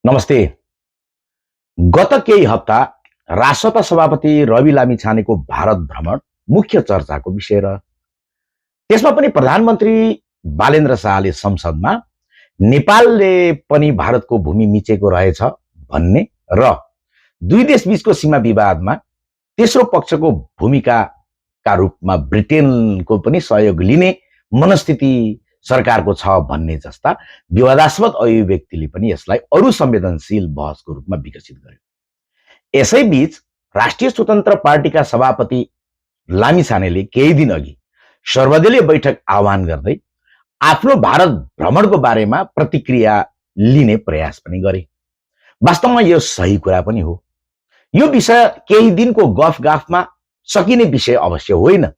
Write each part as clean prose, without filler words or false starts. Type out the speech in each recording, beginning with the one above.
नमस्ते। गत केही हप्ता राष्ट्रसभा सभापति रवि लामिछानेको भारत भ्रमण मुख्य चर्चाको विषय रह्यो। त्यसमा पनि प्रधानमन्त्री बालेन्द्र शाहले संसदमा नेपालले पनि भारतको भूमि मिचेको रहेछ भन्ने र दुई देशबीचको सीमा विवादमा तेस्रो पक्षको भूमिकाका रूपमा ब्रिटेनको पनि सहयोग लिने मनस्थिति सरकारको छ भन्ने जस्ता विवादास्पद अभिव्यक्तिले पनि यसलाई अरू संवेदनशील बहसको रूपमा विकसित गर्यो। यसैबीच राष्ट्रिय स्वतन्त्र पार्टीका सभापति लामिछानेले केही दिन अघि सर्वदलीय बैठक आह्वान गर्दै आफ्नो भारत भ्रमणको बारेमा प्रतिक्रिया लिने प्रयास पनि गरे। वास्तवमा यो सही कुरा पनि हो। यो विषय केही दिनको गफगाफमा सकिने विषय अवश्य होइन।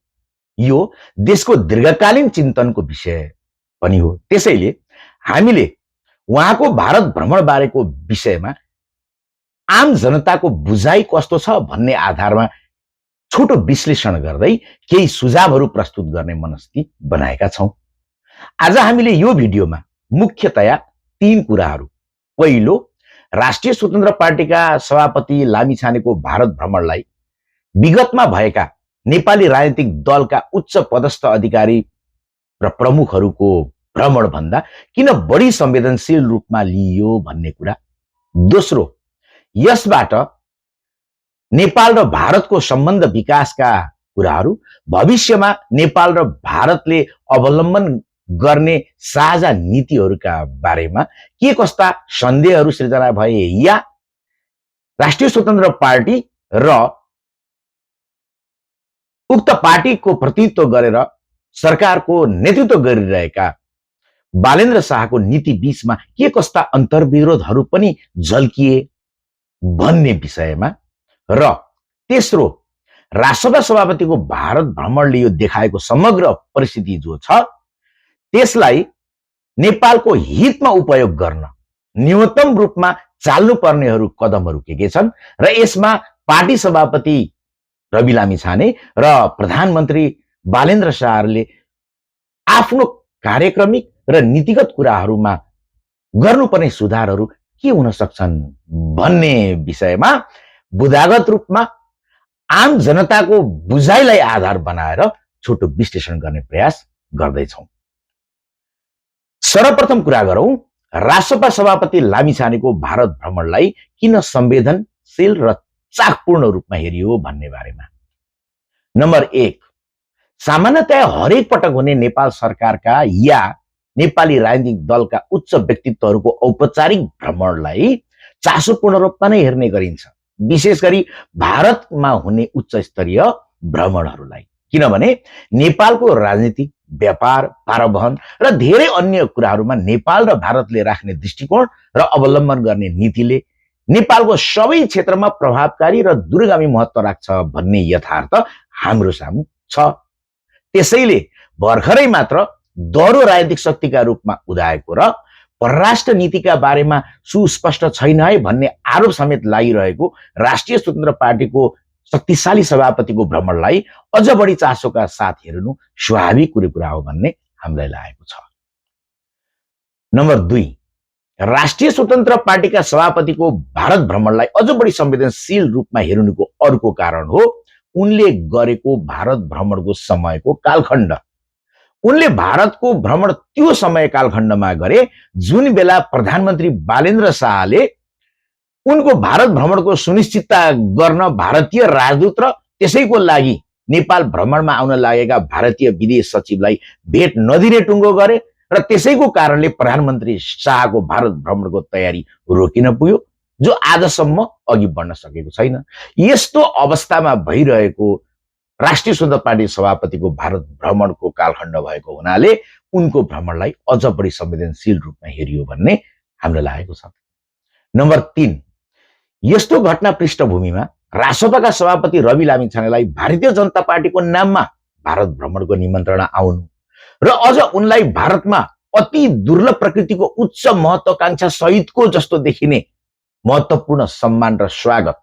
यो देशको दीर्घकालीन चिन्तनको विषय पनि हो। त्यसैले हामीले उहाँको भारत भ्रमण बारेको विषयमा आम जनताको बुझाइ कस्तो छ भन्ने आधारमा छोटो विश्लेषण गर्दै केही सुझावहरू प्रस्तुत गर्ने मनस्थिति बनाएका छौं। आज हामीले यो भिडियोमा मुख्यतया तीन कुराहरू, पहिलो, राष्ट्रिय स्वतन्त्र पार्टीका सभापति लामिछानेको भारत भ्रमणलाई विगतमा भएका नेपाली राजनीतिक दलका उच्च पदस्थ अधिकारी र प्रमुखहरूको भ्रमण भन्दा किन बढी संवेदनशील रूपमा लिइयो भन्ने कुरा, दोस्रो, यसबाट नेपाल र भारतको सम्बन्ध विकासका कुराहरू, भविष्यमा नेपाल र भारतले अवलम्बन गर्ने साझा नीतिहरूका बारेमा के कस्ता सन्देहहरू सृजना भए या राष्ट्रिय स्वतन्त्र पार्टी र उक्त पार्टीको प्रतिनिधित्व गरेर सरकारको नेतृत्व गरिरहेका बालेन्द्र शाहको नीति बीचमा के कस्ता अन्तर्विरोधहरू पनि झल्किए भन्ने विषयमा र तेस्रो, राष्ट्रसभा सभापतिको भारत भ्रमणले यो देखाएको समग्र परिस्थिति जो छ त्यसलाई नेपालको हितमा उपयोग गर्न न्यूनतम रूपमा चाल्नुपर्नेहरू कदमहरू के छन् र यसमा पार्टी सभापति रवि लामिछाने र प्रधानमन्त्री बालेन्द्र शाहले आफ्नो कार्यक्रमिक र नीतिगत कुराहरूमा गर्नुपर्ने सुधारहरू के हुन सक्छन् भन्ने विषयमा बुदागत रूपमा आम जनताको बुझाइलाई आधार बनाएर छोटो विश्लेषण गर्ने प्रयास गर्दैछौं। सर्वप्रथम कुरा गरौं राष्ट्रसभा सभापति लामिछानेको भारत भ्रमणलाई किन संवेदनशील र चाखपूर्ण रूपमा हेरियो भन्ने बारेमा। नम्बर एक, सामान्यतया हरेक पटक हुने नेपाल सरकारका या नेपाली राजनीतिक दलका उच्च व्यक्तित्वहरूको औपचारिक भ्रमणलाई चासोपूर्ण रूपमा नै हेर्ने गरिन्छ, विशेष गरी भारतमा हुने उच्च स्तरीय भ्रमणहरूलाई, किनभने नेपालको राजनीति, व्यापार, पारवहन र धेरै अन्य कुराहरूमा नेपाल र भारतले राख्ने दृष्टिकोण र अवलम्बन गर्ने नीतिले नेपालको सबै क्षेत्रमा प्रभावकारी र दूरगामी महत्व राख्छ भन्ने यथार्थ हाम्रो सामु छ। त्यसैले भर्खरै मात्र दोहोरो राजनीतिक शक्तिका रूपमा उदाएको र परराष्ट्र नीतिका बारेमा सुस्पष्ट छैन है भन्ने आरोप समेत लागिरहेको राष्ट्रिय स्वतन्त्र पार्टीको शक्तिशाली सभापतिको भ्रमणलाई अझ बढी चासोका साथ हेर्नु स्वाभाविक कुरा हो भन्ने हामीलाई लागेको छ। नम्बर दुई, राष्ट्रिय स्वतन्त्र पार्टीका सभापतिको भारत भ्रमणलाई अझ बढी संवेदनशील रूपमा हेर्नुको अर्को कारण हो उनले गरेको भारत भ्रमणको समयको कालखण्ड। उनले भारतको भ्रमण त्यो समय कालखण्डमा गरे जुन बेला प्रधानमन्त्री बालेन्द्र शाहले उनको भारत भ्रमणको सुनिश्चितता गर्न भारतीय राजदूत र त्यसैको लागि नेपाल भ्रमणमा आउन लागेका भारतीय विदेश सचिवलाई भेट नदिने टुङ्गो गरे र त्यसैको कारणले प्रधानमन्त्री शाहको भारत भ्रमणको तयारी रोकिन पुग्यो, जो आजसम्म अघि बढ्न सकेको छैन। यस्तो अवस्थामा भइरहेको राष्ट्रिय स्वतन्त्र पार्टी सभापतिको भारत भ्रमणको कालखण्ड भएको हुनाले उनको भ्रमणलाई अझ बढी संवेदनशील रूपमा हेरियो भन्ने हाम्रो लागेको छ। नम्बर तीन, यस्तो घटना पृष्ठभूमिमा राष्ट्रसभाका सभापति रवि लामिछानेलाई भारतीय जनता पार्टीको नाममा भारत भ्रमणको निमन्त्रणा आउनु र अझ उनलाई भारतमा अति दुर्लभ प्रकृतिको उच्च महत्वाकांक्षा सहितको जस्तो देखिने महत्वपूर्ण सम्मान र स्वागत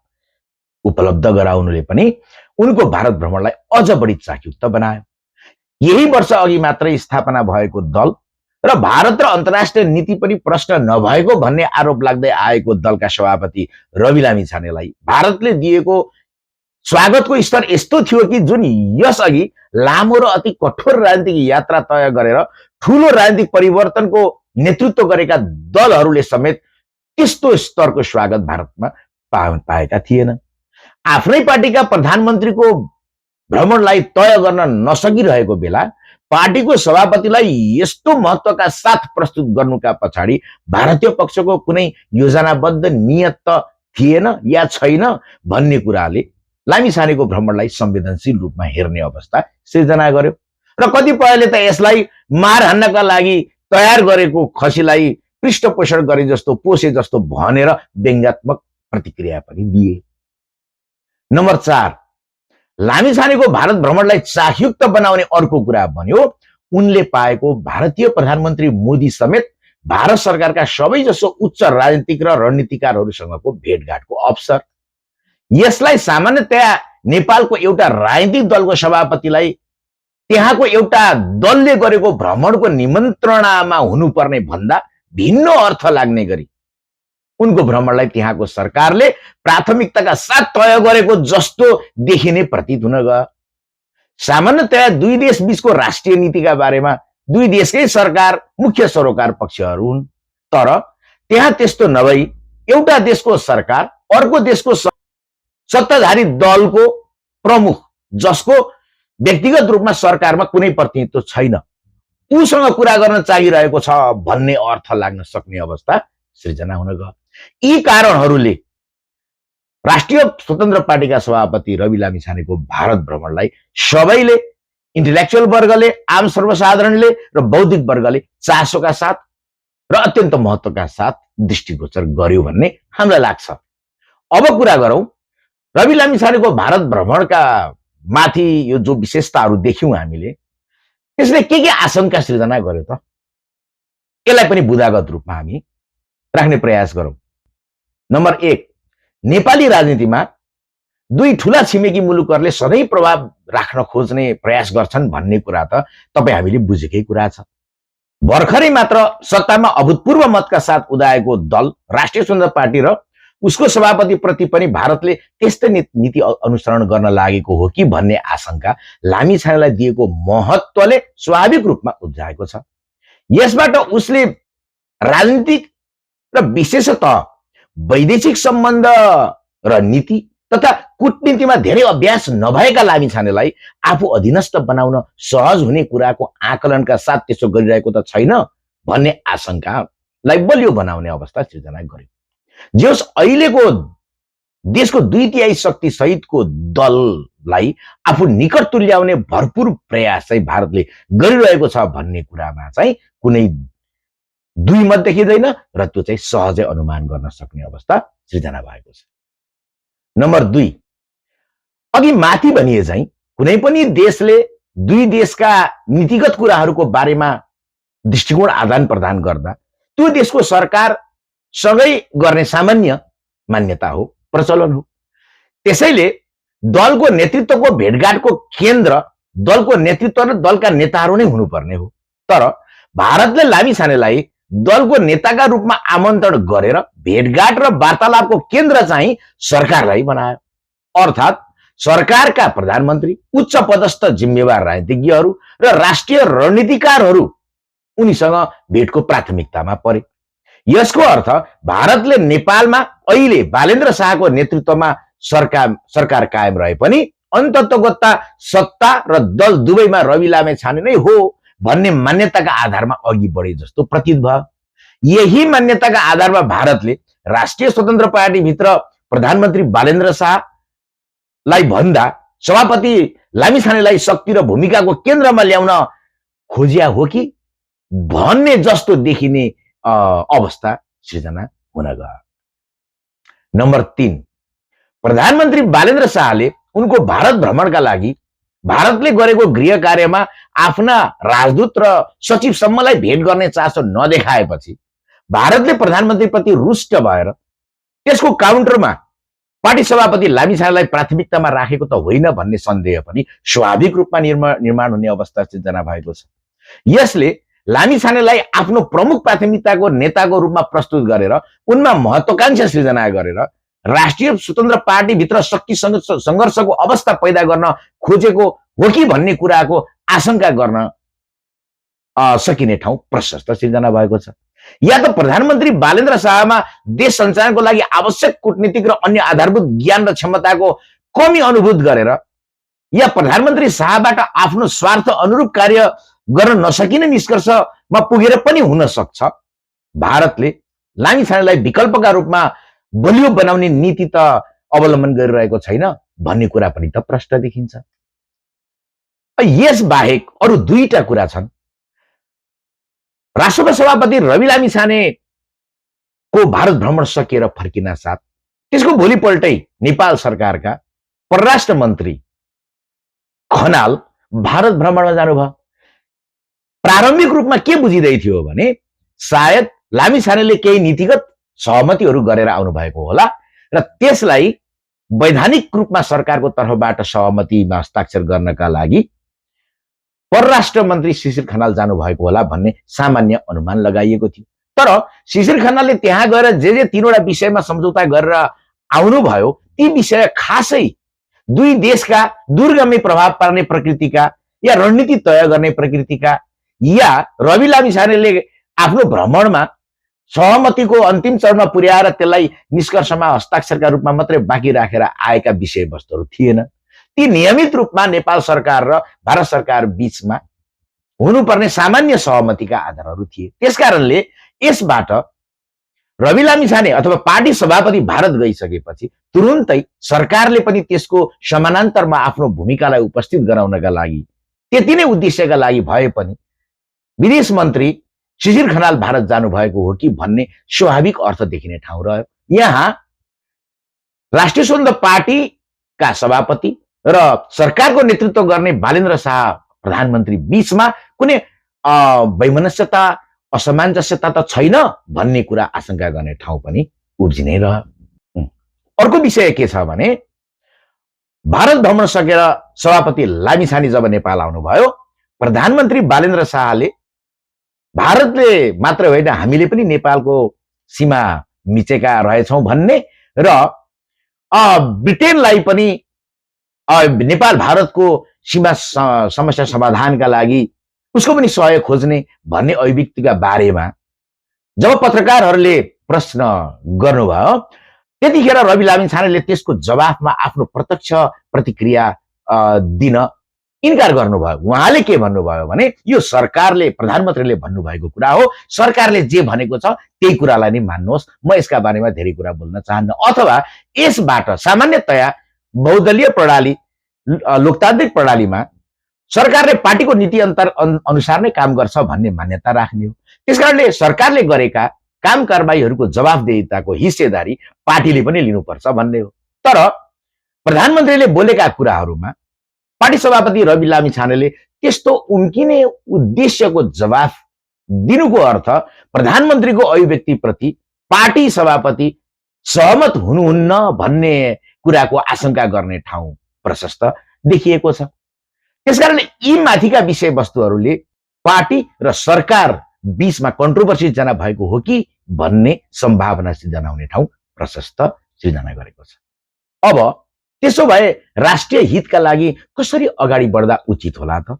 उपलब्ध गराउनुले पनि उनको भारत भ्रमणलाई अझ बढी चाखयुक्त बनायो। यही वर्ष अघि मात्रै स्थापना भएको दल र भारत र अन्तर्राष्ट्रिय नीति पनि प्रश्न नभएको भन्ने आरोप लाग्दै आएको दलका सभापति रवि लामिछानेलाई भारतले दिएको स्वागतको स्तर यस्तो थियो कि जुन यसअघि लामो र अति कठोर राजनीतिक यात्रा तय गरेर ठूलो राजनीतिक परिवर्तनको नेतृत्व गरेका दलहरूले समेत त्यस्तो स्तरको स्वागत भारतमा पाएका थिएन। आफ्नै पार्टीका प्रधानमन्त्रीको भ्रमणलाई तय गर्न नसकिरहेको बेला पार्टीको सभापतिलाई यस्तो महत्वका साथ प्रस्तुत गर्नुका पछाडि भारतीय पक्षको कुनै योजनाबद्ध नियत त थिएन या छैन भन्ने कुराले लामिछानेको भ्रमणलाई संवेदनशील रूपमा हेर्ने अवस्था सिर्जना गर्यो र कतिपयले त यसलाई मार हान्नका लागि तयार गरेको खसीलाई पृष्ठपोषण गरे जस्तो पोसे जस्तो भनेर व्यङ्ग्यात्मक प्रतिक्रिया पनि दिए। नम्बर 4, लामिछानेको भारत भ्रमणलाई चाखयुक्त बनाउने अर्को कुरा बन्यो उनले पाएको भारतीय प्रधानमन्त्री मोदी समेत भारत सरकारका सबैजसो उच्च राजनीतिक र रणनीतिकारहरूसँगको भेटघाटको अवसर। यसलाई सामान्यतया नेपालको एउटा राजनीतिक दलको सभापतिलाई त्यहाँको एउटा दलले गरेको भ्रमणको निमन्त्रणामा हुनुपर्ने भन्दा भिन्न अर्थ लाग्ने गरी उनको भ्रमणलाई त्यहाँको सरकारले प्राथमिकताका साथ तय गरेको जस्तो देखिने प्रतीत हुन गयो। सामान्यतया दुई देश बीचको राष्ट्रिय नीतिका बारेमा दुई देशकै सरकार मुख्य सरोकार पक्षहरू हुन्, तर त्यहाँ त्यस्तो नभई एउटा देशको सरकार अर्को देशको सत्ताधारी दलको प्रमुख जसको व्यक्तिगत रूपमा सरकारमा कुनै प्रतिनिधित्व छैन उसँग कुरा गर्न चाहिरहेको छ भन्ने अर्थ लाग्न सक्ने अवस्था सृजना हुन गयो। यी कारणहरूले राष्ट्रिय स्वतन्त्र पार्टीका सभापति रवि लामिछानेको भारत भ्रमणलाई सबैले इन्टेलेक्चुअल वर्गले, आम सर्वसाधारणले र बौद्धिक वर्गले चासोका साथ र अत्यन्त महत्वका साथ दृष्टिगोचर गर्यो भन्ने हामीलाई लाग्छ। अब कुरा गरौं रवि लामिछानेको भारत भ्रमणका माथि यो जो विशेषताहरू देख्यौं हामीले त्यसले के आशंका सृजना गर्यो त यसलाई पनि बुदागत रूपमा हामी राख्ने प्रयास गरौं। नम्बर 1, नेपाली राजनीतिमा दुई ठूला छिमेकी मुलुकहरूले सधैँ प्रभाव राख्न खोज्ने प्रयास गर्छन् भन्ने कुरा त तपाई हामीले बुझेकै कुरा छ। भर्खरै मात्र सत्तामा अभूतपूर्व मतका साथ उदाएको दल राष्ट्रिय स्वतन्त्र पार्टी र उसको सभापति प्रति पनि भारतले त्यस्तै नीति अनुसरण गर्न लागेको हो कि भन्ने आशंका लामिछानेलाई दिएको महत्त्वले स्वाभाविक रूपमा उब्जाएको छ। यसबाट उसले राजनीतिक र विशेषतः वैदेशिक सम्बन्ध र नीति तथा कूटनीतिमा धेरै अभ्यास नभएका लामिछानेलाई आफू अधीनस्थ बनाउन सहज हुने कुराको आकलनका साथ त्यसो गरिरहेको त छैन भन्ने आशंकालाई बलियो बनाउने अवस्था सृजना गर्यो। जस अहिलेको देशको 2/3 शक्ति सहितको दललाई आफू निकट तुल्याउने भरपूर प्रयास चाहिँ भारतले गरिरहेको छ भन्ने कुरामा चाहिँ कुनै दुई मत देखिँदैन र त्यो चाहिँ सहजै अनुमान गर्न सक्ने अवस्था सृजना भएको छ। नम्बर 2, अघि माथि भनिए चाहिँ कुनै पनि देशले दुई देशका नीतिगत कुराहरूको बारेमा दृष्टिकोण आदान प्रदान गर्दा त्यो देशको सरकार सँगै गर्ने सामान्य मान्यता हो, प्रचलन हो। त्यसैले दलको नेतृत्वको भेटघाटको केन्द्र दलको नेतृत्व र दलका नेताहरू नै हुनुपर्ने हो। तर भारतले लामिछानेलाई दलको नेताका रूपमा आमन्त्रण गरेर भेटघाट र वार्तालापको केन्द्र चाहिँ सरकारलाई बनायो। अर्थात् सरकारका प्रधानमन्त्री, उच्च पदस्थ जिम्मेवार राजनीतिज्ञहरू र राष्ट्रिय रणनीतिकारहरू उनीसँग भेटको प्राथमिकतामा परे। यसको अर्थ भारतले नेपालमा अहिले बालेन्द्र शाहको नेतृत्वमा सरकार कायम रहे पनि अन्ततोगत्ता सत्ता र दल दुवैमा रवि लामिछाने नै हो भन्ने मान्यताका आधारमा अघि बढे जस्तो प्रतीत भयो। यही मान्यताका आधारमा भारतले राष्ट्रिय स्वतन्त्र पार्टी भित्र प्रधानमन्त्री बालेन्द्र शाहलाई भन्दा सभापति लामिछानेलाई शक्ति र भूमिकाको केन्द्रमा ल्याउन खोजिया हो कि भन्ने जस्तो देखिने अवस्था सृजना हुन गयो। नम्बर 3, प्रधानमन्त्री बालेन्द्र शाहले उनको भारत भ्रमणका लागि भारतले गरेको गृह कार्यमा आफ्ना राजदूत र सचिवसम्मलाई भेट गर्ने चासो नदेखाएपछि भारतले प्रधानमन्त्री प्रति रुष्ट भएर त्यसको काउन्टरमा पार्टी सभापति लामिछानेलाई प्राथमिकतामा राखेको त होइन भन्ने सन्देह पनि स्वाभाविक रूपमा निर्माण हुने अवस्था सृजना भएको छ। यसले लामिछानेलाई आफ्नो प्रमुख प्राथमिकताको नेताको रूपमा प्रस्तुत गरेर उनमा महत्वाकांक्षा सृजना गरेर राष्ट्रिय स्वतन्त्र पार्टीभित्र शक्ति सङ्घर्षको अवस्था पैदा गर्न खोजेको हो कि भन्ने कुराको आशंका गर्न सकिने ठाउँ प्रशस्त सिर्जना भएको छ। या त प्रधानमन्त्री बालेन्द्र शाहमा देश सञ्चालनको लागि आवश्यक कूटनीतिक र अन्य आधारभूत ज्ञान र क्षमताको कमी अनुभूत गरेर या प्रधानमन्त्री शाहबाट आफ्नो स्वार्थ अनुरूप कार्य गर्न नसकिने निष्कर्षमा पुगेर पनि हुन सक्छ भारतले लामिछानेलाई विकल्पका रूपमा बलियो बनाउने नीति त अवलम्बन गरिरहेको छैन भन्ने कुरा पनि त प्रष्ट देखिन्छ। यस बाहेक अरू दुईटा कुरा छन्। राष्ट्रसभा सभापति रवि लामिछानेको भारत भ्रमण सकिएर फर्किन साथ त्यसको भोलिपल्टै नेपाल सरकारका परराष्ट्र मन्त्री खनाल भारत भ्रमणमा जानुभयो। प्रारम्भिक रूपमा के बुझिँदै थियो भने सायद लामिछानेले केही नीतिगत सहमतिहरू गरेर आउनु भएको होला र त्यसलाई वैधानिक रूपमा सरकारको तर्फबाट सहमतिमा हस्ताक्षर गर्नका लागि परराष्ट्र मन्त्री शिशिर खनाल जानुभएको होला भन्ने सामान्य अनुमान लगाइएको थियो। तर शिशिर खनालले त्यहाँ गएर जे तीनवटा विषयमा सम्झौता गरेर आउनुभयो ती विषय खासै दुई देशका दूरगामी प्रभाव पार्ने प्रकृतिका या रणनीति तय गर्ने प्रकृतिका या रवि लामिछानेले आफ्नो भ्रमणमा सहमतिको अन्तिम चरणमा पुर्याएर त्यसलाई निष्कर्षमा हस्ताक्षरका रूपमा मात्रै बाँकी राखेर आएका विषयवस्तुहरू थिएन। ती नियमित रूपमा नेपाल सरकार र भारत सरकार बीचमा हुनुपर्ने सामान्य सहमतिका आधारहरू थिए। त्यसकारणले यसबाट रवि लामिछाने अथवा पार्टी सभापति भारत गइसकेपछि तुरुन्तै सरकारले पनि त्यसको समानान्तरमा आफ्नो भूमिकालाई उपस्थित गराउनका लागि त्यति नै उद्देश्यका लागि भए पनि विदेश मन्त्री शिशिर खनाल भारत जानुभएको हो कि भन्ने स्वाभाविक अर्थ देखिने ठाउँ रह्यो। यहाँ राष्ट्रिय स्वतन्त्र पार्टीका सभापति र सरकारको नेतृत्व गर्ने बालेन्द्र शाह प्रधानमन्त्री बीचमा कुनै वैमनस्यता असमञ्जस्यता त छैन भन्ने कुरा आशंका गर्ने ठाउँ पनि उब्जिनै रह्यो। अर्को विषय के छ भने भारत भ्रमण सकेर सभापति लामिछाने जब नेपाल आउनुभयो प्रधानमन्त्री बालेन्द्र शाहले भारतले मात्र होइन हामीले पनि नेपालको सीमा मिचेका रहेछौँ भन्ने र ब्रिटेनलाई पनि नेपाल भारतको सीमा समस्या समाधानका लागि उसको पनि सहयोग खोज्ने भन्ने अभिव्यक्तिका बारेमा जब पत्रकारहरूले प्रश्न गर्नुभयो त्यतिखेर रवि लामिछानेले त्यसको जवाफमा आफ्नो प्रत्यक्ष प्रतिक्रिया दिन इन्कार गर्नुभयो। उहाँले के भन्नुभयो भने यो सरकारले प्रधानमन्त्रीले भन्नुभएको कुरा हो, सरकारले जे भनेको छ त्यही कुरालाई नै मान्नुहोस्, म यसका बारेमा धेरै कुरा बोल्न चाहन्न, अथवा यसबाट सामान्यतया बहुदलीय प्रणाली लोकतान्त्रिक प्रणालीमा सरकारले पार्टीको नीति अनुसार नै काम गर्छ भन्ने मान्यता राख्ने हो। त्यसकारणले सरकारले गरेका काम कारबाहीहरूको जवाफदेहिताको हिस्सेदारी पार्टीले पनि लिनुपर्छ भन्ने हो। तर प्रधानमन्त्रीले बोलेका कुराहरूमा पार्टी सभापति रवि लामिछानेले त्यस्तो उम्किने उद्देश्यको जवाफ दिनुको अर्थ प्रधानमन्त्रीको अभिव्यक्तिप्रति पार्टी सभापति सहमत हुनुहुन्न भन्ने कुराको आशंका गर्ने ठाउँ प्रशस्त देखिएको छ। त्यसकारणले यी माथिका विषयवस्तुहरूले पार्टी र सरकार बीचमा कन्ट्रोभर्सी जना भएको हो कि भन्ने सम्भावना सिर्जना हुने ठाउँ प्रशस्त सिर्जना गरेको छ। अब त्यसो भए राष्ट्रिय हितका लागि कसरी अगाडि बढ्दा उचित होला त?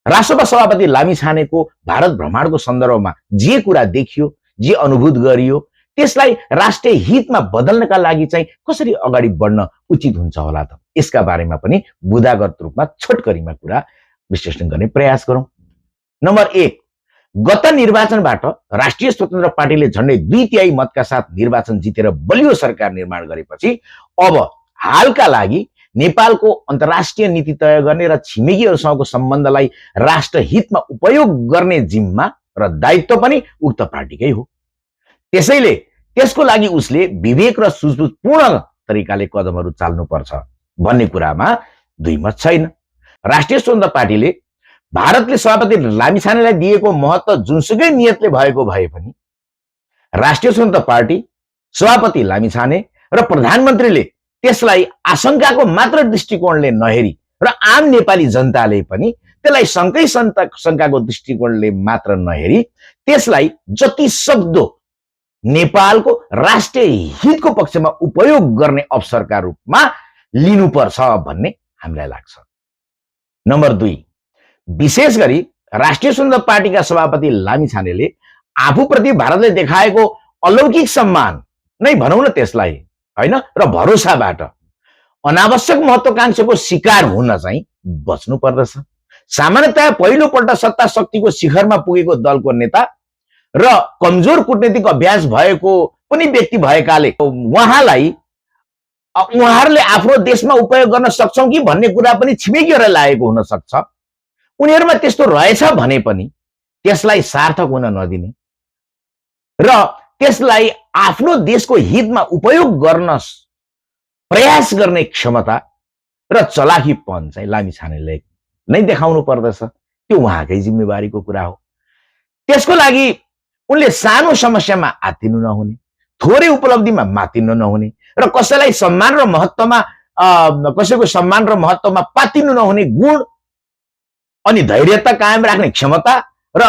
राष्ट्रसभा सभापति लामिछानेको भारत भ्रमणको सन्दर्भमा जे कुरा देखियो, जे अनुभूत गरियो त्यसलाई राष्ट्रिय हितमा बदल्नका लागि चाहिँ कसरी अगाडि बढ्न उचित हुन्छ होला त? यसका बारेमा पनि बुदागत रूपमा छोटकरीमा कुरा विश्लेषण गर्ने प्रयास गरौं। नम्बर 1, गत निर्वाचनबाट राष्ट्रिय स्वतन्त्र पार्टीले झण्डै 2/3 मतका साथ निर्वाचन जितेर बलियो सरकार निर्माण गरेपछि अब हालका लागि नेपालको अन्तर्राष्ट्रिय नीति तय गर्ने र छिमेकीहरूसँगको सम्बन्धलाई राष्ट्र हितमा उपयोग गर्ने जिम्मा र दायित्व पनि उक्त पार्टीकै हो। त्यसैले त्यसको लागि उसले विवेक र सुझबुझपूर्ण तरिकाले कदमहरू चाल्नुपर्छ भन्ने कुरामा दुई मत छैन। राष्ट्रिय स्वतन्त्र पार्टीले भारतले सभापति लामिछानेलाई दिएको महत्त्व जुनसुकै नियतले भएको भए पनि राष्ट्रिय स्वतन्त्र पार्टी, सभापति लामिछाने र प्रधानमन्त्रीले त्यसलाई आशंकाको मात्र दृष्टिकोणले नहेरी र आम नेपाली जनताले पनि त्यसलाई शङ्काको दृष्टिकोणले मात्र नहेरी त्यसलाई जति सक्दो नेपालको राष्ट्रिय हितको पक्षमा उपयोग गर्ने अवसरका रूपमा लिनुपर्छ भन्ने हामीलाई लाग्छ। नम्बर 2, विशेष गरी राष्ट्रिय स्वतन्त्र पार्टीका सभापति लामिछानेले आफूप्रति भारतले देखाएको अलौकिक सम्मान नै भनौँ न त्यसलाई, हैन, र भरोसाबाट अनावश्यक महत्वाकांक्षाको शिकार हुन चाहिँ बच्नु पर्दछ। सामान्यतया पहिलोपल्ट सत्ता शक्तिको शिखरमा पुगेको दलको नेता र कमजोर कूटनीतिक अभ्यास भएको पनि व्यक्ति भएकाले उहाँहरूले आफ्नो देशमा उपयोग गर्न सक्छौं कि भन्ने कुरा पनि छिमेकीहरूलाई लागेको हुन सक्छ। उनीहरूमा त्यस्तो रहेछ भने पनि त्यसलाई सार्थक हुन नदिने र त्यसलाई आफ्नो देशको हितमा उपयोग गर्न प्रयास गर्ने क्षमता र चलाखीपन चाहिँ लामिछानेले नै देखाउनु पर्दछ। त्यो उहाँकै जिम्मेवारीको कुरा हो। त्यसको लागि उनले सानो समस्यामा आत्तिनु नहुने, थोरै उपलब्धिमा मातिनु नहुने र कसैको सम्मान र महत्त्वमा पातिनु नहुने गुण अनि धैर्यता कायम राख्ने क्षमता र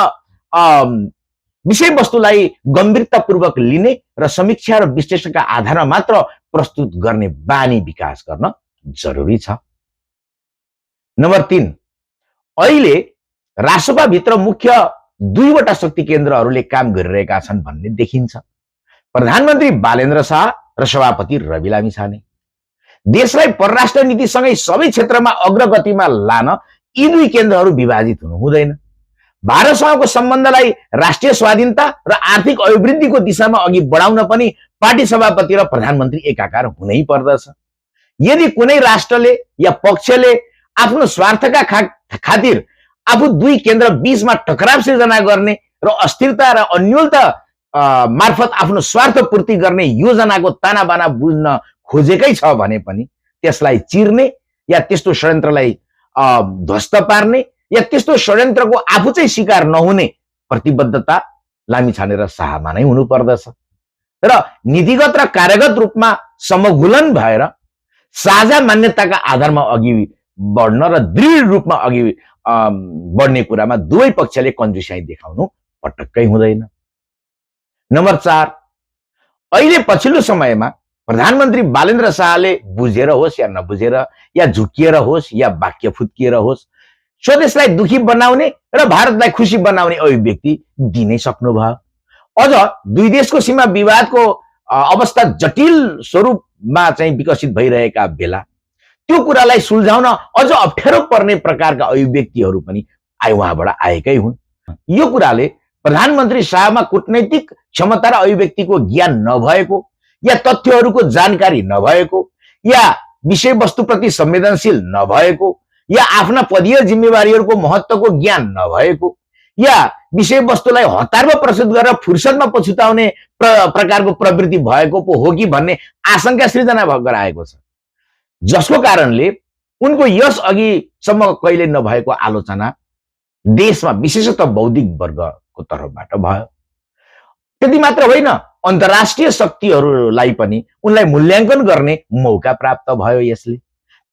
विषयवस्तुलाई गम्भीरतापूर्वक लिने र समीक्षा र विश्लेषणका आधारमा मात्र प्रस्तुत गर्ने बानी विकास गर्न जरुरी छ। नम्बर 3, अहिले राष्ट्रसभाभित्र मुख्य 2वटा शक्ति केन्द्रहरूले काम गरिरहेका छन् भन्ने देखिन्छ। प्रधानमन्त्री बालेन्द्र शाह र सभापति रवि लामिछाने। देशलाई परराष्ट्र नीतिसँगै सबै क्षेत्रमा अग्रगतिमा लान यी 2 केन्द्रहरू विभाजित हुनु हुँदैन। भारतसँगको सम्बन्धलाई राष्ट्रिय स्वाधीनता र आर्थिक अभिवृद्धिको दिशामा अघि बढाउन पनि पार्टी सभापति र प्रधानमन्त्री एकाकार हुनै पर्दछ। यदि कुनै राष्ट्रले या पक्षले आफ्नो स्वार्थका खातिर आफू 2 केन्द्र बीचमा टकराव सिर्जना गर्ने र अस्थिरता र अन्योलता मार्फत आफ्नो स्वार्थ पूर्ति गर्ने योजनाको तानाबाना बुझ्न खोजेकै छ भने पनि त्यसलाई चिर्ने या त्यस्तो षड्यन्त्रलाई ध्वस्त पार्ने या त्यस्तो षड्यन्त्रको आफू चाहिँ शिकार नहुने प्रतिबद्धता लामिछाने र शाहमा नै हुनु पर्दछ र नीतिगत र कार्यगत रूपमा समगुलन भएर साझा मान्यताका आधारमा अघि बढ्न र दृढ रूपमा अघि बढ्ने कुरामा दुवै पक्षले कन्जुसाई देखाउनु पटक्कै हुँदैन। नम्बर 4, अहिले पछिल्लो समयमा प्रधानमन्त्री बालेन्द्र शाहले बुझेर होस् या नबुझेर या झुकिएर होस् या वाक्य फुत्किएर होस् स्वदेशलाई दुखी बनाउने र भारतलाई खुसी बनाउने अभिव्यक्ति दिनै सक्नुभयो। अझ 2 देशको सीमा विवादको अवस्था जटिल स्वरूपमा चाहिँ विकसित भइरहेका बेला त्यो कुरालाई सुल्झाउन अझ अप्ठ्यारो पर्ने प्रकारका अभिव्यक्तिहरू पनि उहाँबाट आएकै हुन्। यो कुराले प्रधानमन्त्री शाहमा कूटनैतिक क्षमता र अभिव्यक्तिको ज्ञान नभएको या तथ्यहरूको जानकारी नभएको या विषयवस्तुप्रति संवेदनशील नभएको या आफ्ना पदीय जिम्मेवारीहरूको महत्त्वको ज्ञान नभएको या विषयवस्तुलाई हतारमा प्रस्तुत गरेर फुर्सदमा पछुताउने प्रकारको प्रवृत्ति भएको पो हो कि भन्ने आशंका सृजना गराएको छ, जसको कारणले उनको यस अघिसम्म कहिले नभएको आलोचना देशमा विशेषतः बौद्धिक वर्गको तर्फबाट भयो। त्यति मात्र होइन, अन्तर्राष्ट्रिय शक्तिहरूलाई पनि उनलाई मूल्याङ्कन गर्ने मौका प्राप्त भयो यसले।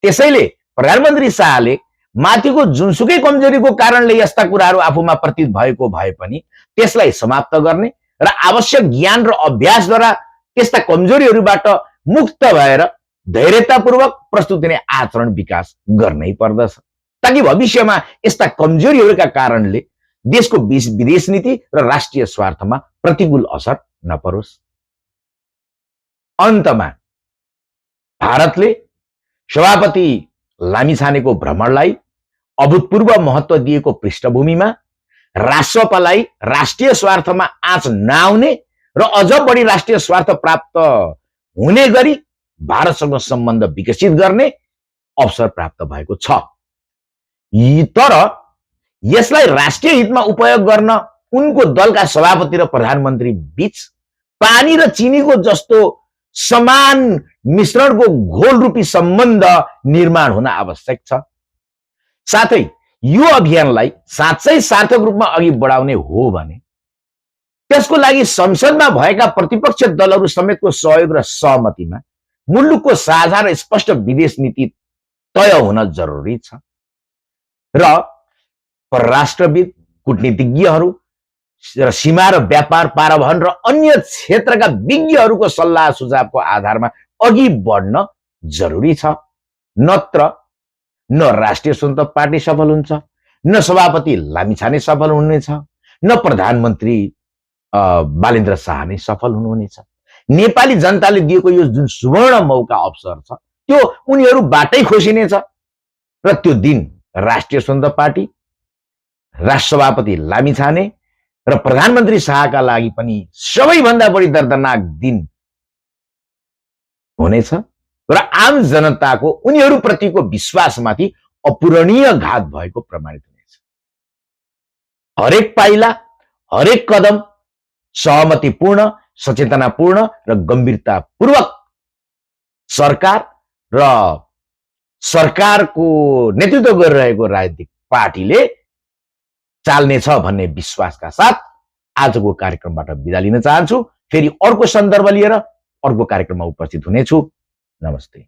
त्यसैले प्रधानमन्त्री शाहले माथिको जुनसुकै कमजोरीको कारणले यस्ता कुराहरू आफूमा प्रतीत भएको भए पनि त्यसलाई समाप्त गर्ने र आवश्यक ज्ञान र अभ्यासद्वारा त्यस्ता कमजोरीहरूबाट मुक्त भएर धैर्यतापूर्वक प्रस्तुत हुने आचरण विकास गर्नै पर्दछ, ताकि भविष्यमा यस्ता कमजोरीहरूका कारणले देशको विदेश नीति र राष्ट्रिय स्वार्थमा प्रतिकूल असर नपरोस्। अन्तमा भारतले सभापति लामिछानेको भ्रमणलाई अभूतपूर्व महत्त्व दिएको पृष्ठभूमिमा राष्ट्रसभालाई राष्ट्रिय स्वार्थमा आँच नआउने र अझ बढी राष्ट्रिय स्वार्थ प्राप्त हुने गरी भारतसँग सम्बन्ध विकसित गर्ने अवसर प्राप्त भएको छ। तर यसलाई राष्ट्रिय हितमा उपयोग गर्न उनको दलका सभापति र प्रधानमन्त्री बीच पानी र चिनीको जस्तो समान मिश्रणको घोल रूपी सम्बन्ध निर्माण हुन आवश्यक छ। साथै यो अभियानलाई साँच्चै सार्थक रूपमा अघि बढाउने हो भने त्यसको लागि संसदमा भएका प्रतिपक्ष दलहरू समेतको सहयोग र सहमतिमा मुलुकको साझा र स्पष्ट विदेश नीति तय हुन जरुरी छ र परराष्ट्रविद, कूटनीतिज्ञहरू र सीमा र व्यापार, पारावहन र अन्य क्षेत्रका विज्ञहरूको सल्लाह सुझावको आधारमा अघि बढ्न जरुरी छ। नत्र न राष्ट्रिय स्वतन्त्र पार्टी सफल हुन्छ, न सभापति लामिछाने सफल हुनेछ, न प्रधानमन्त्री बालेन्द्र शाह नै सफल हुनुहुनेछ। नेपाली जनताले दिएको यो जुन सुवर्ण मौका अवसर छ त्यो उनीहरूबाटै खोसिनेछ र त्यो दिन राष्ट्रिय स्वतन्त्र पार्टी, राष्ट्र सभापति लामिछाने र प्रधानमन्त्री शाहका लागि पनि सबैभन्दा बढी दर्दनाक दिन हुनेछ र आम जनताको उनीहरूप्रतिको विश्वासमाथि अपूरणीय घात भएको प्रमाणित हुनेछ। हरेक पाइला, हरेक कदम सहमतिपूर्ण, सचेतनापूर्ण र गम्भीरतापूर्वक सरकार र सरकारको नेतृत्व गरिरहेको राजनीतिक पार्टीले चाल्नेछ भन्ने विश्वासका साथ आजको कार्यक्रमबाट बिदा लिन चाहन्छु। फेरि अर्को सन्दर्भ लिएर अर्को कार्यक्रममा उपस्थित हुनेछु। नमस्ते।